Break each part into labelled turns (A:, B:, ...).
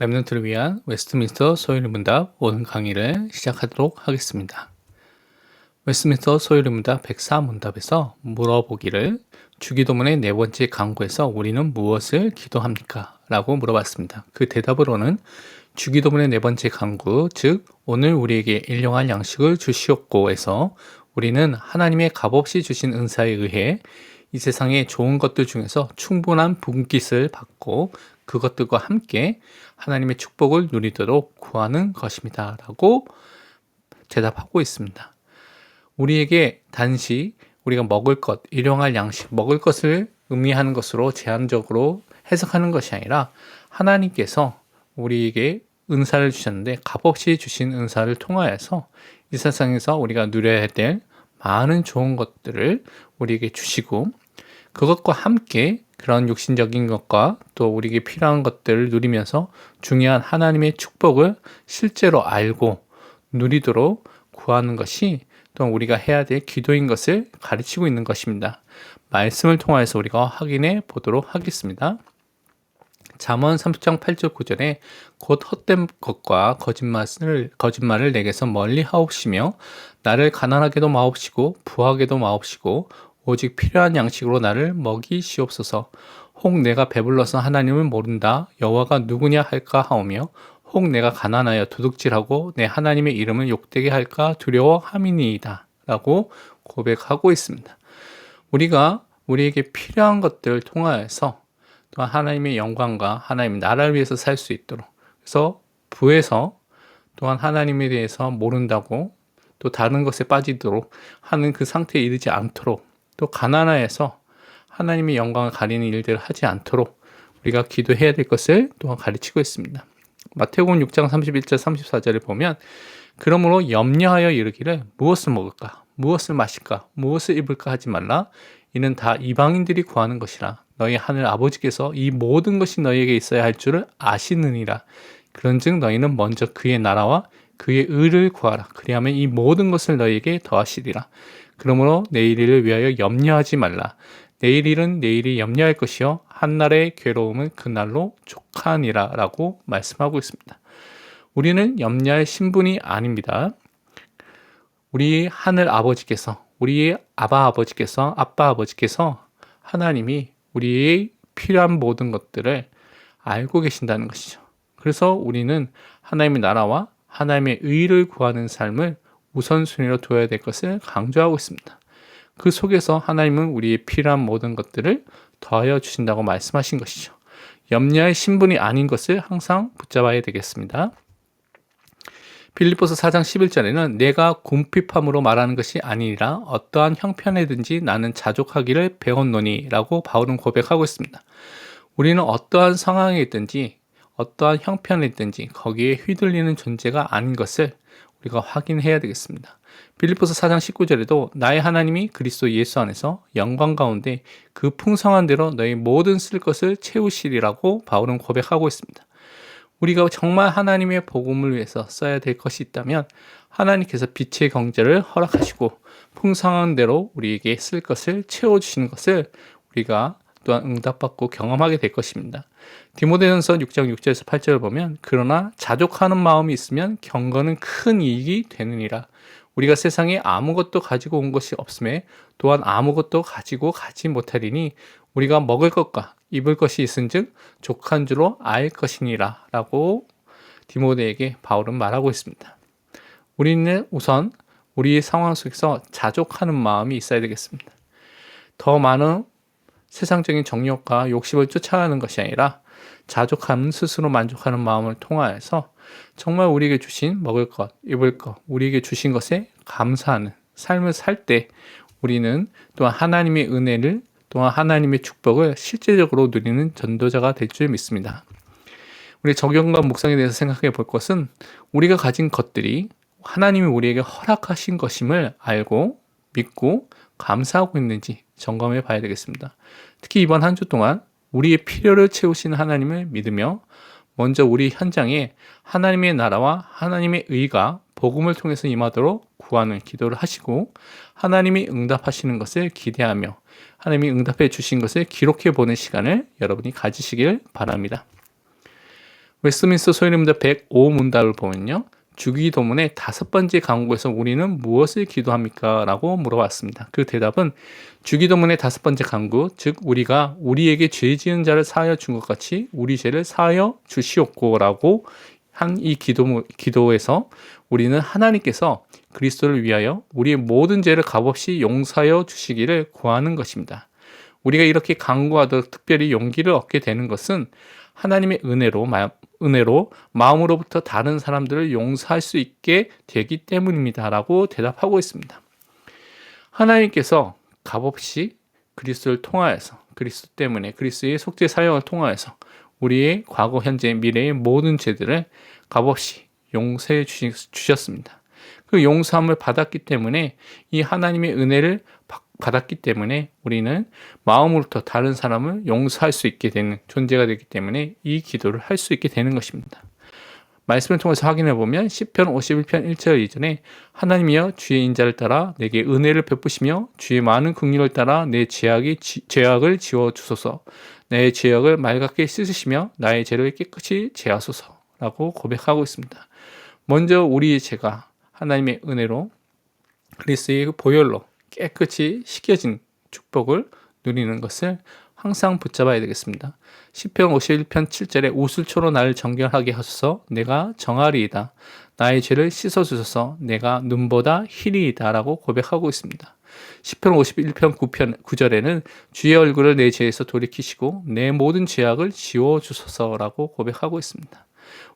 A: 랩넌트를 위한 웨스트민스터 소요리 문답 오늘 강의를 시작하도록 하겠습니다. 웨스트민스터 소요리 문답 104문답에서 물어보기를 주기도문의 네 번째 강구에서 우리는 무엇을 기도합니까? 라고 물어봤습니다. 그 대답으로는 주기도문의 네 번째 강구, 즉 오늘 우리에게 일용할 양식을 주시옵고에서 우리는 하나님의 값없이 주신 은사에 의해 이 세상의 좋은 것들 중에서 충분한 분깃을 받고 그것들과 함께 하나님의 축복을 누리도록 구하는 것입니다. 라고 대답하고 있습니다. 우리에게 단지 우리가 먹을 것, 일용할 양식, 먹을 것을 의미하는 것으로 제한적으로 해석하는 것이 아니라 하나님께서 우리에게 은사를 주셨는데 값없이 주신 은사를 통하여서 이 세상에서 우리가 누려야 될 많은 좋은 것들을 우리에게 주시고 그것과 함께 그런 육신적인 것과 또 우리에게 필요한 것들을 누리면서 중요한 하나님의 축복을 실제로 알고 누리도록 구하는 것이 또 우리가 해야 될 기도인 것을 가르치고 있는 것입니다. 말씀을 통해서 우리가 확인해 보도록 하겠습니다. 잠언 30장 8절 9절에 곧 헛된 것과 거짓말을 내게서 멀리 하옵시며 나를 가난하게도 마옵시고 부하게도 마옵시고 오직 필요한 양식으로 나를 먹이시옵소서. 혹 내가 배불러서 하나님을 모른다 여호와가 누구냐 할까 하오며 혹 내가 가난하여 도둑질하고 내 하나님의 이름을 욕되게 할까 두려워함이니이다 라고 고백하고 있습니다. 우리가 우리에게 필요한 것들을 통하여서 또한 하나님의 영광과 하나님의 나라를 위해서 살 수 있도록 그래서 부에서 또한 하나님에 대해서 모른다고 또 다른 것에 빠지도록 하는 그 상태에 이르지 않도록 또 가난해서 하나님의 영광을 가리는 일들을 하지 않도록 우리가 기도해야 될 것을 또한 가르치고 있습니다. 마태복음 6장 31절 34절을 보면 그러므로 염려하여 이르기를 무엇을 먹을까 무엇을 마실까 무엇을 입을까 하지 말라 이는 다 이방인들이 구하는 것이라 너희 하늘 아버지께서 이 모든 것이 너희에게 있어야 할 줄을 아시느니라 그런즉 너희는 먼저 그의 나라와 그의 의를 구하라 그리하면 이 모든 것을 너희에게 더하시리라 그러므로 내일 일을 위하여 염려하지 말라 내일 일은 내일이 염려할 것이요 한날의 괴로움은 그날로 족하니라 라고 말씀하고 있습니다. 우리는 염려할 신분이 아닙니다. 우리 하늘 아버지께서 우리의 아빠 아버지께서 하나님이 우리의 필요한 모든 것들을 알고 계신다는 것이죠. 그래서 우리는 하나님의 나라와 하나님의 의를 구하는 삶을 우선순위로 둬야 될 것을 강조하고 있습니다. 그 속에서 하나님은 우리의 필요한 모든 것들을 더하여 주신다고 말씀하신 것이죠. 염려의 신분이 아닌 것을 항상 붙잡아야 되겠습니다. 빌립보서 4장 11절에는 내가 궁핍함으로 말하는 것이 아니라 어떠한 형편에든지 나는 자족하기를 배웠노니 라고 바울은 고백하고 있습니다. 우리는 어떠한 상황에 있든지 어떠한 형편에 있든지 거기에 휘둘리는 존재가 아닌 것을 우리가 확인해야 되겠습니다. 빌립보서 4장 19절에도 나의 하나님이 그리스도 예수 안에서 영광 가운데 그 풍성한 대로 너희 모든 쓸 것을 채우시리라고 바울은 고백하고 있습니다. 우리가 정말 하나님의 복음을 위해서 써야 될 것이 있다면 하나님께서 빛의 경제를 허락하시고 풍성한 대로 우리에게 쓸 것을 채워주시는 것을 우리가 또한 응답받고 경험하게 될 것입니다. 디모데전서 6장 6절에서 8절을 보면 그러나 자족하는 마음이 있으면 경건은 큰 이익이 되느니라. 우리가 세상에 아무것도 가지고 온 것이 없음에 또한 아무것도 가지고 가지 못하리니 우리가 먹을 것과 입을 것이 있은즉 족한 줄로 알 것이니라 라고 디모데에게 바울은 말하고 있습니다. 우리는 우선 우리의 상황 속에서 자족하는 마음이 있어야 되겠습니다. 더 많은 세상적인 정욕과 욕심을 쫓아가는 것이 아니라 자족하는 스스로 만족하는 마음을 통하여서 정말 우리에게 주신 먹을 것, 입을 것, 우리에게 주신 것에 감사하는 삶을 살 때 우리는 또한 하나님의 은혜를 또한 하나님의 축복을 실제적으로 누리는 전도자가 될 줄 믿습니다. 우리 적용과 묵상에 대해서 생각해 볼 것은 우리가 가진 것들이 하나님이 우리에게 허락하신 것임을 알고 믿고 감사하고 있는지 점검해 봐야 되겠습니다. 특히 이번 한 주 동안 우리의 필요를 채우시는 하나님을 믿으며 먼저 우리 현장에 하나님의 나라와 하나님의 의가 복음을 통해서 임하도록 구하는 기도를 하시고 하나님이 응답하시는 것을 기대하며 하나님이 응답해 주신 것을 기록해 보는 시간을 여러분이 가지시길 바랍니다. 웨스트민스터 소요리문답 105문답을 보면요. 주기도문의 5번째 강구에서 우리는 무엇을 기도합니까? 라고 물어봤습니다. 그 대답은 주기도문의 5번째 강구, 즉 우리가 우리에게 죄 지은 자를 사하여 준 것 같이 우리 죄를 사하여 주시옵고 라고 한 이 기도에서 우리는 하나님께서 그리스도를 위하여 우리의 모든 죄를 값없이 용서하여 주시기를 구하는 것입니다. 우리가 이렇게 간구하도록 특별히 용기를 얻게 되는 것은 하나님의 은혜로 마음으로부터 다른 사람들을 용서할 수 있게 되기 때문입니다. 라고 대답하고 있습니다. 하나님께서 값없이 그리스도를 통하여서 그리스도 때문에 그리스도의 속죄 사역을 통하여서 우리의 과거, 현재, 미래의 모든 죄들을 값없이 용서해 주셨습니다. 그 용서함을 받았기 때문에 이 하나님의 은혜를 받았기 때문에 우리는 마음으로부터 다른 사람을 용서할 수 있게 되는 존재가 되기 때문에 이 기도를 할 수 있게 되는 것입니다. 말씀을 통해서 확인해 보면 시편 51편 1절 2절에 하나님이여 주의 인자를 따라 내게 은혜를 베푸시며 주의 많은 긍휼을 따라 내 죄악을 지워 주소서. 내 죄악을 맑게 씻으시며 나의 죄를 깨끗이 제하소서라고 고백하고 있습니다. 먼저 우리의 죄가 하나님의 은혜로 그리스도의 보혈로 깨끗이 씻겨진 축복을 누리는 것을 항상 붙잡아야 되겠습니다. 시편 51편 7절에 우슬초로 나를 정결하게 하소서 내가 정하리이다. 나의 죄를 씻어주소서 내가 눈보다 희리이다 라고 고백하고 있습니다. 시편 51편 9절에는 주의 얼굴을 내 죄에서 돌이키시고 내 모든 죄악을 지워주소서라고 고백하고 있습니다.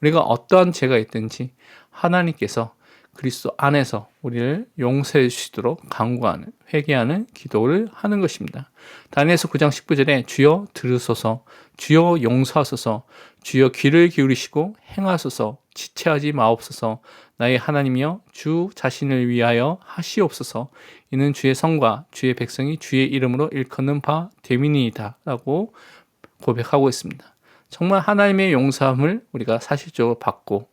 A: 우리가 어떠한 죄가 있든지 하나님께서 그리스도 안에서 우리를 용서해 주시도록 간구하는 회개하는 기도를 하는 것입니다. 다니엘서 9장 19절에 주여 들으소서 주여 용서하소서 주여 귀를 기울이시고 행하소서 지체하지 마옵소서 나의 하나님이여 주 자신을 위하여 하시옵소서 이는 주의 성과 주의 백성이 주의 이름으로 일컫는 바 됨이니이다 라고 고백하고 있습니다. 정말 하나님의 용서함을 우리가 사실적으로 받고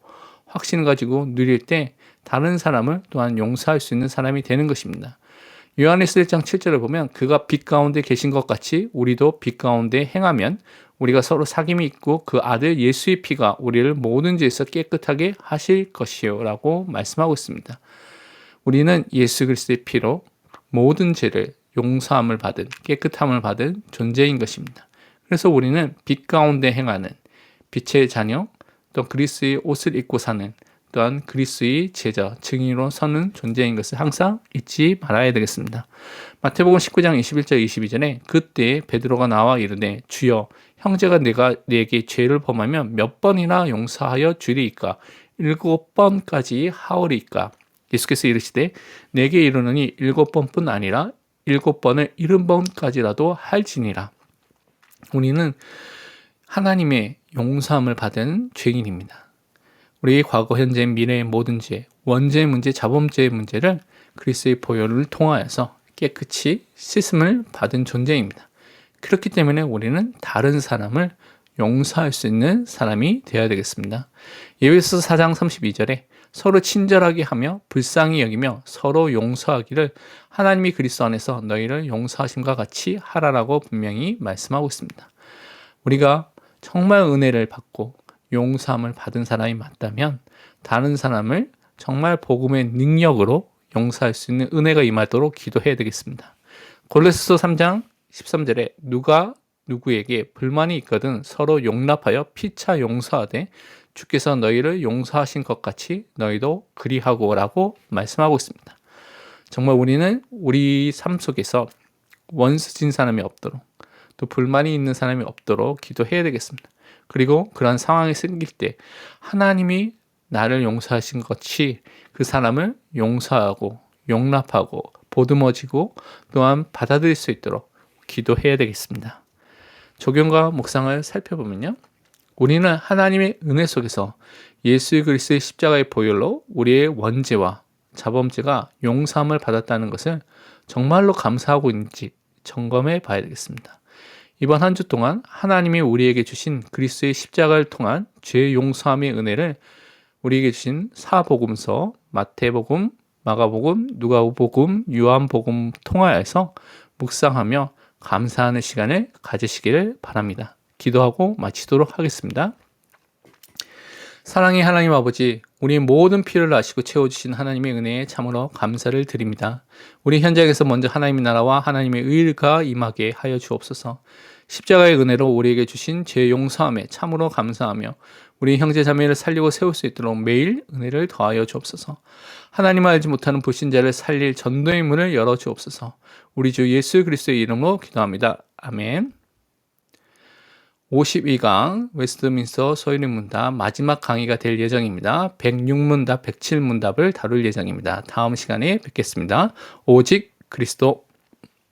A: 확신을 가지고 누릴 때 다른 사람을 또한 용서할 수 있는 사람이 되는 것입니다. 요한일서 1장 7절을 보면 그가 빛 가운데 계신 것 같이 우리도 빛 가운데 행하면 우리가 서로 사귐이 있고 그 아들 예수의 피가 우리를 모든 죄에서 깨끗하게 하실 것이요 라고 말씀하고 있습니다. 우리는 예수 그리스도의 피로 모든 죄를 용서함을 받은 깨끗함을 받은 존재인 것입니다. 그래서 우리는 빛 가운데 행하는 빛의 자녀 또 그리스도의 옷을 입고 사는 또한 그리스도의 제자, 증인으로 서는 존재인 것을 항상 잊지 말아야 되겠습니다. 마태복음 19장 21절 22절에 그때 베드로가 나와 이르되 주여 형제가 내게 죄를 범하면 몇 번이나 용서하여 주리이까 7번까지 하오리이까 예수께서 이르시되 내게 이르노니 7번뿐 아니라 7번을 70번까지라도 할지니라. 우리는 하나님의 용서함을 받은 죄인입니다. 우리의 과거, 현재, 미래의 모든 죄, 원죄의 문제, 자범죄의 문제를 그리스도의 보혈을 통하여서 깨끗이 씻음을 받은 존재입니다. 그렇기 때문에 우리는 다른 사람을 용서할 수 있는 사람이 되어야 되겠습니다. 예배소 4장 32절에 서로 친절하게 하며 불쌍히 여기며 서로 용서하기를 하나님이 그리스도 안에서 너희를 용서하심과 같이 하라라고 분명히 말씀하고 있습니다. 우리가 정말 은혜를 받고 용서함을 받은 사람이 맞다면 다른 사람을 정말 복음의 능력으로 용서할 수 있는 은혜가 임하도록 기도해야 되겠습니다. 골로새서 3장 13절에 누가 누구에게 불만이 있거든 서로 용납하여 피차 용서하되 주께서 너희를 용서하신 것 같이 너희도 그리하고 라고 말씀하고 있습니다. 정말 우리는 우리 삶 속에서 원수진 사람이 없도록 또 불만이 있는 사람이 없도록 기도해야 되겠습니다. 그리고 그런 상황이 생길 때 하나님이 나를 용서하신 것 같이 그 사람을 용서하고 용납하고 보듬어지고 또한 받아들일 수 있도록 기도해야 되겠습니다. 적용과 묵상을 살펴보면요. 우리는 하나님의 은혜 속에서 예수 그리스도의 십자가의 보혈로 우리의 원죄와 자범죄가 용서함을 받았다는 것을 정말로 감사하고 있는지 점검해 봐야 되겠습니다. 이번 한 주 동안 하나님이 우리에게 주신 그리스도의 십자가를 통한 죄 용서함의 은혜를 우리에게 주신 사복음서, 마태복음, 마가복음, 누가복음, 요한복음 통하여서 묵상하며 감사하는 시간을 가지시기를 바랍니다. 기도하고 마치도록 하겠습니다. 사랑의 하나님 아버지, 우리 모든 필요를 아시고 채워주신 하나님의 은혜에 참으로 감사를 드립니다. 우리 현장에서 먼저 하나님의 나라와 하나님의 의가 임하게 하여 주옵소서. 십자가의 은혜로 우리에게 주신 죄 용서함에 참으로 감사하며 우리 형제 자매를 살리고 세울 수 있도록 매일 은혜를 더하여 주옵소서. 하나님을 알지 못하는 불신자를 살릴 전도의 문을 열어 주옵소서. 우리 주 예수 그리스도의 이름으로 기도합니다. 아멘. 52강 웨스트민스터 소유리 문답 마지막 강의가 될 예정입니다. 106문답, 107문답을 다룰 예정입니다. 다음 시간에 뵙겠습니다. 오직 그리스도